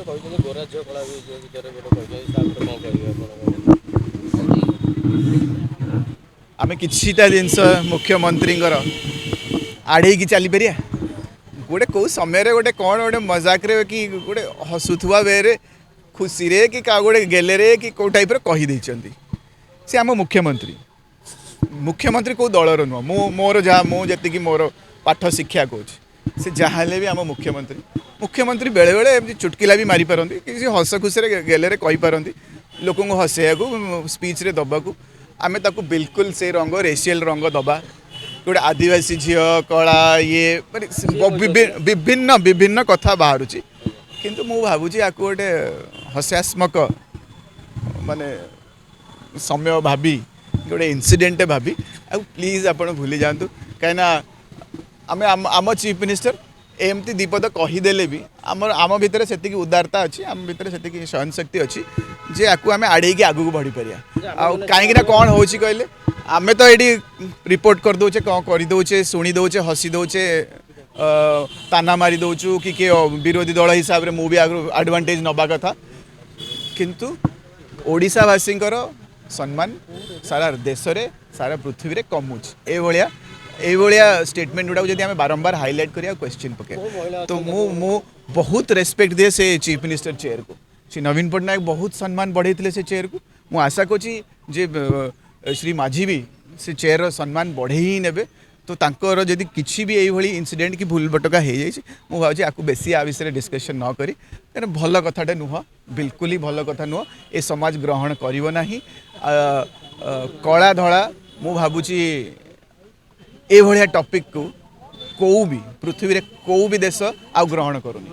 आम किछिटा जिनस मुख्यमंत्री आड़े की चली पारिया गोटे कौ समय गोटे कौन गोटे मजाक रे कि गोटे हसुवा वे खुशी रे कि क्या गोटे गेले कि कौ टाइप कहीदे सी आम मुख्यमंत्री मुख्यमंत्री कौ दलर नुह मोर जहाँ मुझे मोर पाठ शिक्षा कौच से जहाँ भी आम मुख्यमंत्री मुख्यमंत्री बेले बेले एमती चुटकिला भी मारी पारती किसी हस खुशी गेले कहींपारती लोक हसैया स्पीच रे दबाकू आम ताकू बिल्कुल से रंग रेसियल रंग दबा गोटे आदिवासी झील कला ये विभिन्न विभिन्न कथा बाहर किंतु मु भावुची या गोटे हास्यात्मक माने समय भाभी गोटे इनसीडेंट भाभी आ प्लीज आप भूली जातु कहीं आम चीफ मिनिस्टर एमती दीपद कहीदेले भी आम भितर से उदारता अच्छी आम भितर से सहन शक्ति अच्छी जे आपको आम आड़े आगू बढ़ी पारिया कहीं कौन हो कहले आमे तो ये रिपोर्ट कर दौचे कौन करदे शुणी दौचे हसी दौचे ताना मारी दौचु कि विरोधी दल हिसाब से मुझे एडवांटेज नवा कथा किंतु ओडिशावासी सम्मान सारा देश रे सारा पृथ्वी रे कमुच एभलिया स्टेटमेंट गुड़ा जब आम बारंबार हाईलाइट करिया क्वेश्चन पके तो मु बहुत रेस्पेक्ट दिए से चीफ मिनिस्टर चेयर को श्री नवीन पट्टनायक बहुत सम्मान बढ़े से चेयर को मु आशा करी जे श्री माझी भी से चेयर सम्मान बढ़े ही ने तो तांकर जदि किसी भी यही इनसीडेंट की भूल भटका हो जाए मुझे आपको बेसी आ विषय डिस्कशन न करी तेना भल कथाटे नुह बिल्कुल ही भल कथा नुह ए समाज ग्रहण करिवो नाही कला धड़ा मु भाबुची ए भलिया टॉपिक को कौ भी पृथ्वी रे कौ भी देश आ ग्रहण करूनी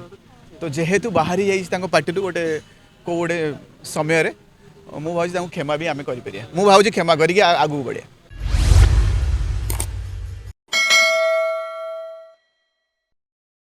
तो जेहेतु बाहरी जाइए पार्टी गोटे कौ गोटे समय मु भाव क्षमा भी आम कर मु भाव क्षमा करके आगू बढ़िया।